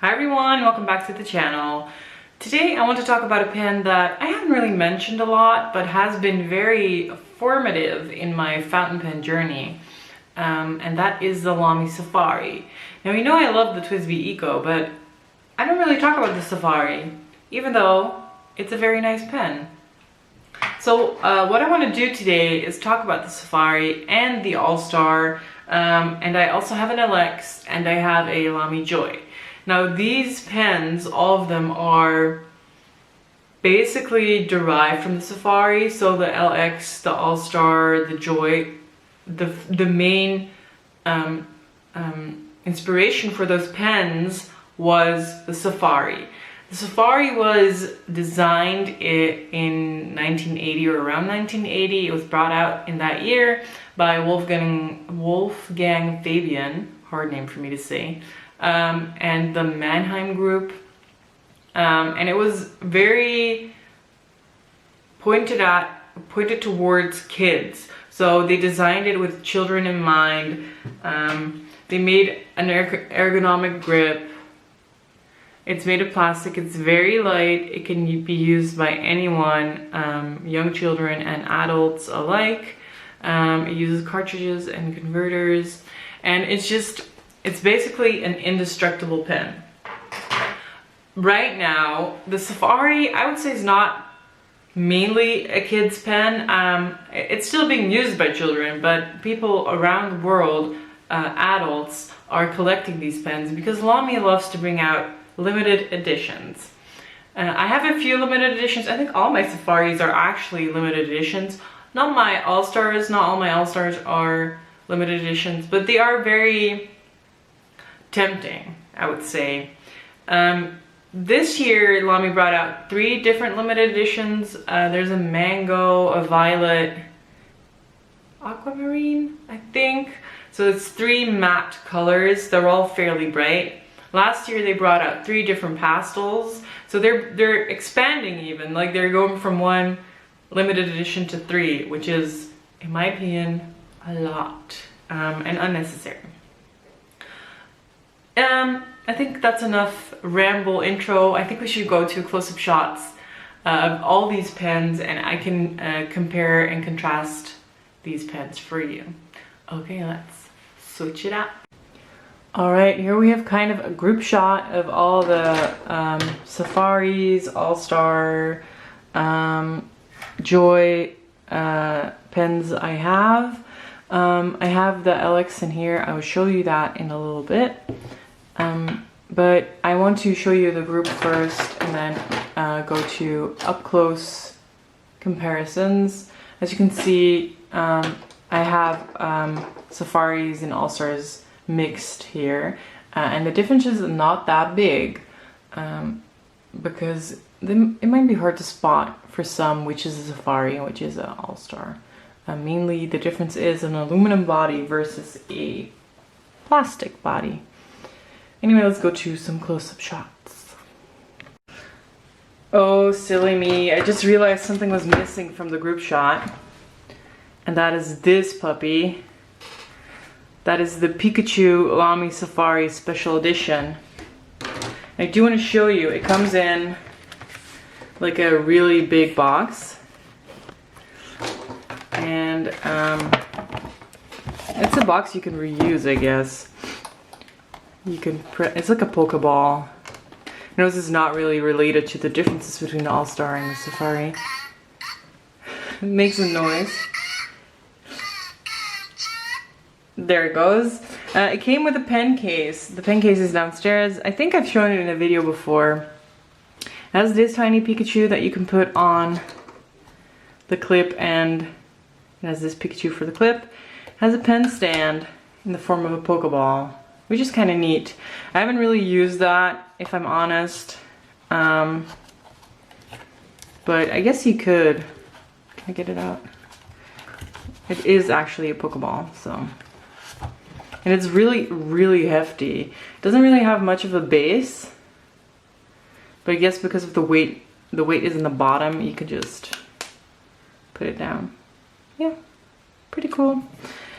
Hi everyone, welcome back to the channel. Today I want to talk about a pen that I haven't really mentioned a lot, but has been very formative in my fountain pen journey. And that is the Lamy Safari. Now you know I love the TWSBI Eco, but I don't really talk about the Safari, even though it's a very nice pen. So what I want to do today is talk about the Safari and the All-Star, and I also have an LX and I have a Lamy Joy. Now these pens, all of them are basically derived from the Safari. So the LX, the All-Star, the Joy, the main inspiration for those pens was the Safari. The Safari was designed in 1980 or around 1980. It was brought out in that year by Wolfgang Fabian, hard name for me to say, and the Mannheim group. And it was very pointed towards kids. So they designed it with children in mind. They made an ergonomic grip. It's made of plastic, it's very light, it can be used by anyone, young children and adults alike. It uses cartridges and converters, and it's basically an indestructible pen. Right now, the Safari, I would say, is not mainly a kid's pen. It's still being used by children, but people around the world, adults, are collecting these pens because Lamy loves to bring out limited editions. I have a few limited editions. I think all my Safaris are actually limited editions. Not my All-Stars, not all my All-Stars are limited editions, but they are very tempting, I would say. This year, Lamy brought out 3 different limited editions. There's a mango, a violet, aquamarine, I think. So it's 3 matte colors. They're all fairly bright. Last year they brought out 3 different pastels, so they're expanding even, like they're going from 1 limited edition to 3, which is, in my opinion, a lot and unnecessary. I think that's enough ramble intro. I think we should go to close-up shots of all these pens, and I can compare and contrast these pens for you. Okay, let's switch it up. Alright, here we have kind of a group shot of all the Safaris, All-Star, Joy pens I have. I have the LX in here. I will show you that in a little bit. But I want to show you the group first and then go to up-close comparisons. As you can see, I have Safaris and All-Stars mixed here, and the difference is not that big, because it might be hard to spot for some which is a Safari and which is an All-Star. Mainly the difference is an aluminum body versus a plastic body. Anyway, let's go to some close-up shots. Oh, silly me, I just realized something was missing from the group shot, and that is this puppy. That is the Pikachu Lamy Safari Special Edition. I do want to show you, it comes in like a really big box. And it's a box you can reuse, I guess. You can it's like a Pokeball. Notice this is not really related to the differences between the All-Star and the Safari. It makes a noise. There it goes. It came with a pen case. The pen case is downstairs. I think I've shown it in a video before. It has this tiny Pikachu that you can put on the clip, and it has this Pikachu for the clip. It has a pen stand in the form of a Pokeball, which is kind of neat. I haven't really used that, if I'm honest. But I guess you could. Can I get it out? It is actually a Pokeball, so. And it's really, really hefty. It doesn't really have much of a base, but I guess because of the weight is in the bottom, you could just put it down. Yeah, pretty cool.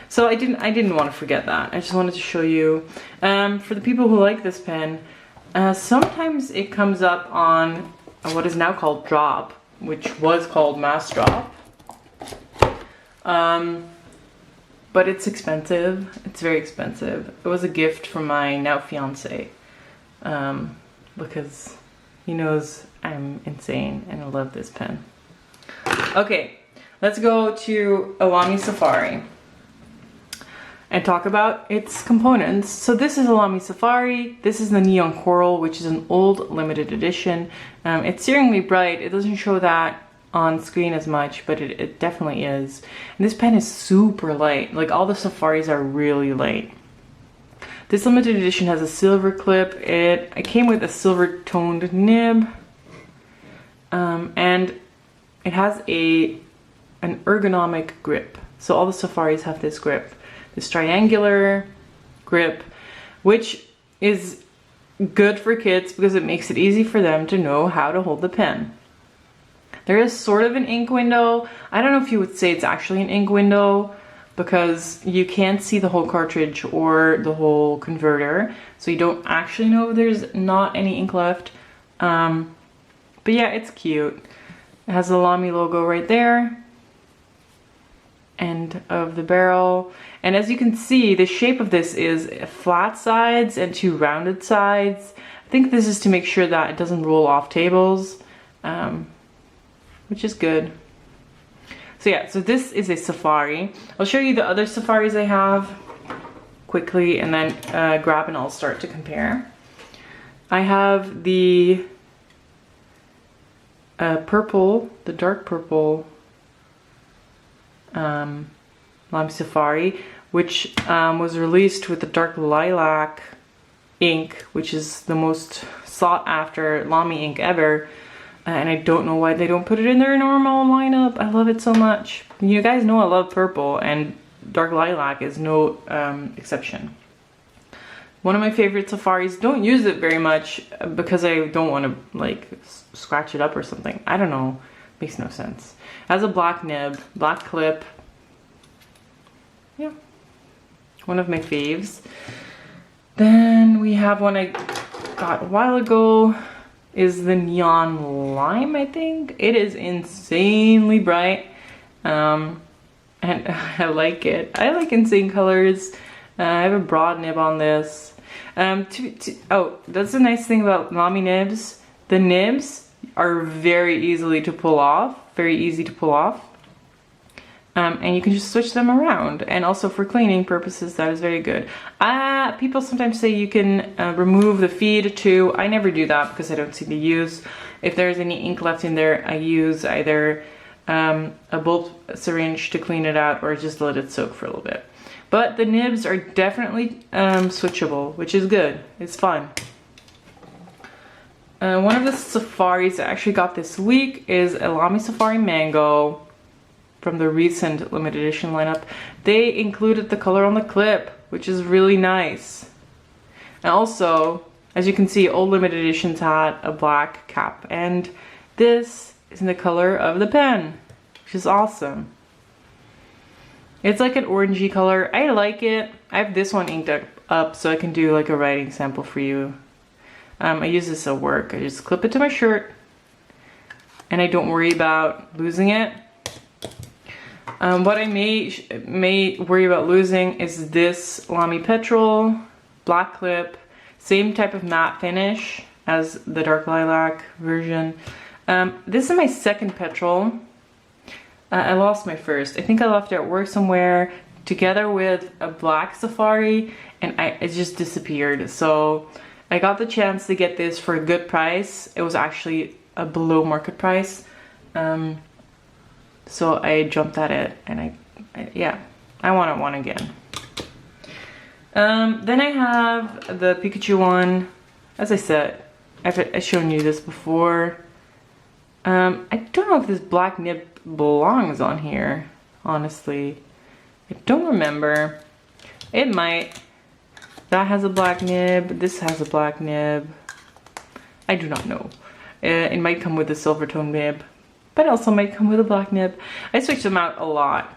So I didn't want to forget that. I just wanted to show you. For the people who like this pen, Sometimes it comes up on what is now called drop, which was called mass drop. But it's expensive. It's very expensive. It was a gift from my now fiance, because he knows I'm insane and I love this pen. Okay, let's go to a Lamy Safari and talk about its components. So this is a Lamy Safari. This is the Neon Coral, which is an old limited edition. It's searingly bright. It doesn't show that on screen as much, but it definitely is. And this pen is super light. Like, all the Safaris are really light. This limited edition has a silver clip. It came with a silver toned nib, and it has an ergonomic grip. So all the Safaris have this grip, this triangular grip, which is good for kids because it makes it easy for them to know how to hold the pen. There is sort of an ink window. I don't know if you would say it's actually an ink window because you can't see the whole cartridge or the whole converter. So you don't actually know if there's not any ink left. But yeah, it's cute. It has the Lamy logo right there. End of the barrel. And as you can see, the shape of this is flat sides and two rounded sides. I think this is to make sure that it doesn't roll off tables. Which is good. So yeah, so this is a Safari. I'll show you the other Safaris I have quickly and then grab and I'll start to compare. I have the purple, the dark purple Lamy Safari, which was released with the dark lilac ink, which is the most sought after Lamy ink ever. And I don't know why they don't put it in their normal lineup. I love it so much. You guys know I love purple, and dark lilac is no exception. One of my favorite Safaris. Don't use it very much because I don't want to like scratch it up or something. I don't know. Makes no sense. It has a black nib, black clip. Yeah. One of my faves. Then we have one I got a while ago. Is the Neon Lime, I think. It is insanely bright, and I like it. I like insane colors. I have a broad nib on this. Oh, that's the nice thing about Lamy nibs. The nibs are very easy to pull off. And you can just switch them around. And also for cleaning purposes, that is very good. People sometimes say you can remove the feed too. I never do that because I don't see the use. If there's any ink left in there, I use either a bulb syringe to clean it out or just let it soak for a little bit. But the nibs are definitely switchable, which is good. It's fun. One of the Safaris I actually got this week is a Lamy Safari Mango. From the recent limited edition lineup. They included the color on the clip, which is really nice. And also, as you can see, old limited editions had a black cap, and this is in the color of the pen, which is awesome. It's like an orangey color. I like it. I have this one inked up so I can do like a writing sample for you. I use this at work. I just clip it to my shirt and I don't worry about losing it. What I may worry about losing is this Lamy Petrol, black clip, same type of matte finish as the dark lilac version. This is my second Petrol. I lost my first. I think I left it at work somewhere together with a black Safari and it just disappeared. So I got the chance to get this for a good price. It was actually a below market price. So I jumped at it and yeah, I want one again. Then I have the Pikachu one. As I said, I've shown you this before. I don't know if this black nib belongs on here, honestly. I don't remember. It might. That has a black nib. This has a black nib. I do not know. It might come with a silver tone nib, but also might come with a black nib. I switch them out a lot.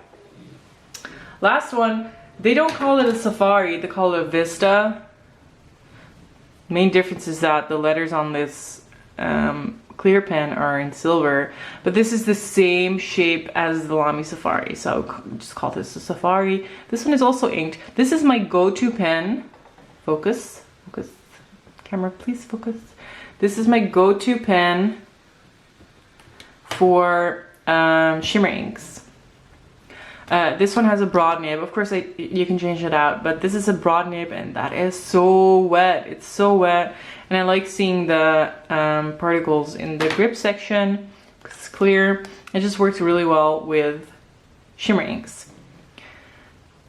Last one, they don't call it a Safari, they call it a Vista. Main difference is that the letters on this clear pen are in silver, but this is the same shape as the Lamy Safari, so I'll just call this a Safari. This one is also inked. This is my go-to pen. Focus, focus, camera, please focus. This is my go-to pen for shimmer inks. This one has a broad nib. Of course, you can change it out, but this is a broad nib, and that is so wet. It's so wet, and I like seeing the particles in the grip section. It's clear. It just works really well with shimmer inks.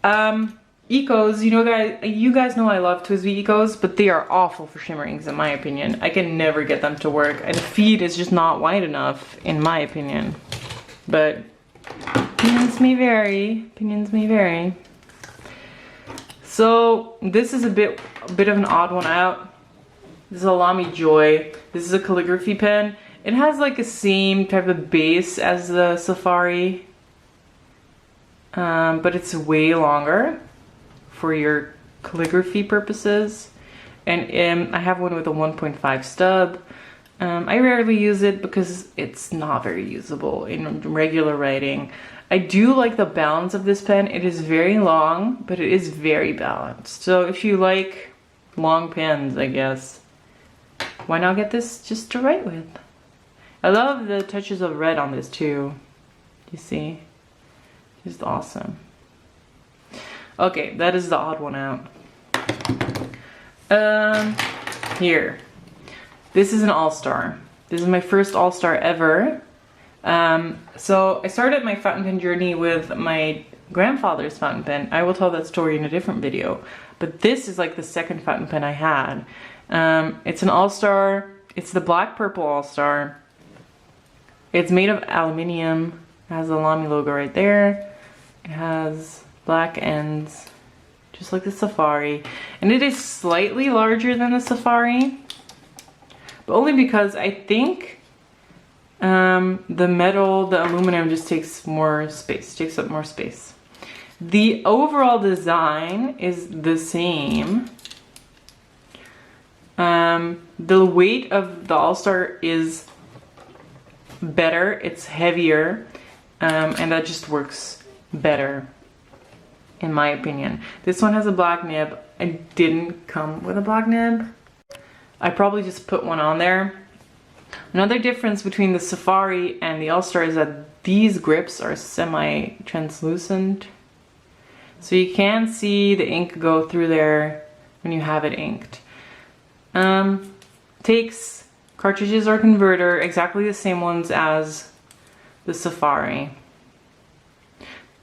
Ecos, you guys know I love TWSBI Ecos, but they are awful for shimmer inks in my opinion. I can never get them to work, and the feed is just not wide enough in my opinion. But opinions may vary. Opinions may vary. So this is a bit of an odd one out. This is a Lamy Joy. This is a calligraphy pen. It has like a same type of base as the Safari, but it's way longer for your calligraphy purposes. And I have one with a 1.5 stub. I rarely use it because it's not very usable in regular writing. I do like the balance of this pen. It is very long, but it is very balanced. So if you like long pens, I guess, why not get this just to write with? I love the touches of red on this too. You see? Just awesome. Okay, that is the odd one out. Here. This is an all-star. This is my first all-star ever. So I started my fountain pen journey with my grandfather's fountain pen. I will tell that story in a different video. But this is like the second fountain pen I had. It's an all-star. It's the black purple all-star. It's made of aluminium. It has the Lamy logo right there. It has black ends, just like the Safari. And it is slightly larger than the Safari, but only because I think the metal, the aluminum just takes more space, takes up more space. The overall design is the same. The weight of the All-Star is better, it's heavier, and that just works better in my opinion. This one has a black nib. I didn't come with a black nib. I probably just put one on there. Another difference between the Safari and the All-Star is that these grips are semi-translucent. So you can see the ink go through there when you have it inked. Takes cartridges or converter, exactly the same ones as the Safari.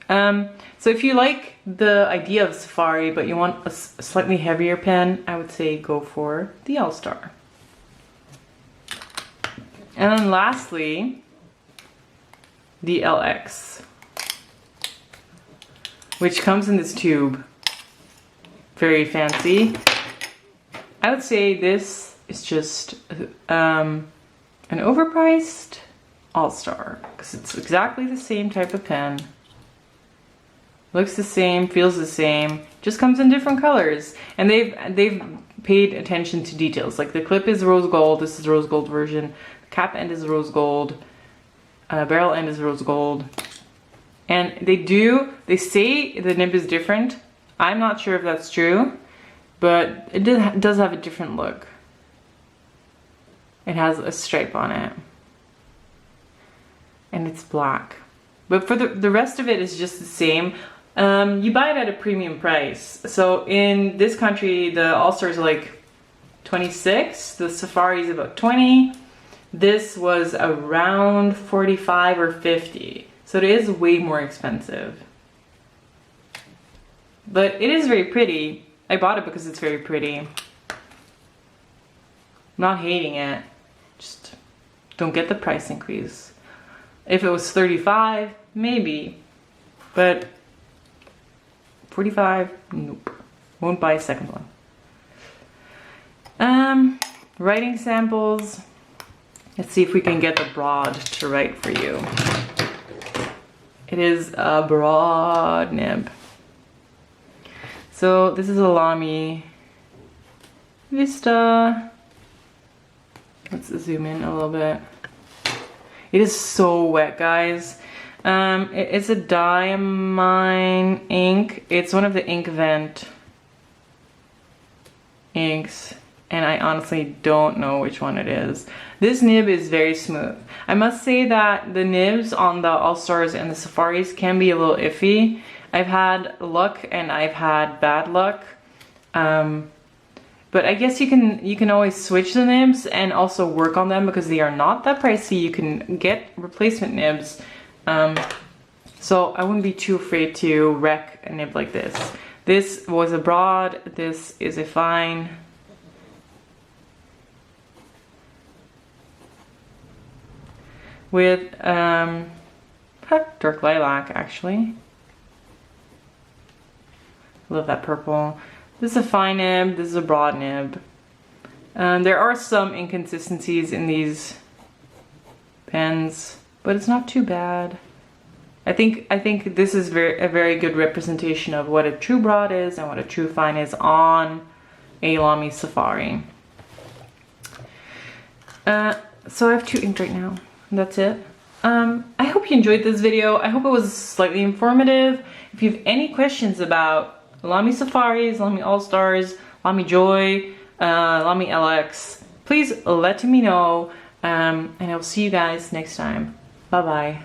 So if you like the idea of Safari, but you want a slightly heavier pen, I would say go for the All-Star. And then lastly, the LX, which comes in this tube. Very fancy. I would say this is just an overpriced All-Star, because it's exactly the same type of pen. Looks the same, feels the same, just comes in different colors. And they've paid attention to details. Like the clip is rose gold, this is rose gold version. The cap end is rose gold. Barrel end is rose gold. And they say the nib is different. I'm not sure if that's true, but it does have a different look. It has a stripe on it. And it's black. But for the rest of it is just the same. You buy it at a premium price. So in this country, the All-Stars are like 26. The Safari is about 20. This was around 45 or 50. So it is way more expensive. But it is very pretty. I bought it because it's very pretty. I'm not hating it. Just don't get the price increase. If it was 35, maybe. But 45, nope. Won't buy a second one. Writing samples. Let's see if we can get the broad to write for you. It is a broad nib. So this is a Lamy Vista. Let's zoom in a little bit. It is so wet, guys. It's a Diamine ink. It's one of the Ink Vent inks, and I honestly don't know which one it is. This nib is very smooth. I must say that the nibs on the All-Stars and the Safaris can be a little iffy. I've had luck and I've had bad luck. But I guess you can always switch the nibs and also work on them because they are not that pricey. You can get replacement nibs. So I wouldn't be too afraid to wreck a nib like this. This was a broad, this is a fine. With dark lilac, actually. Love that purple. This is a fine nib, this is a broad nib. There are some inconsistencies in these pens, but it's not too bad. I think this is a very good representation of what a true broad is and what a true fine is on a Lamy Safari. So I have 2 inked right now. That's it. I hope you enjoyed this video. I hope it was slightly informative. If you have any questions about Lamy Safaris, Lamy All-Stars, Lamy Joy, Lamy LX, please let me know. And I'll see you guys next time. Bye bye.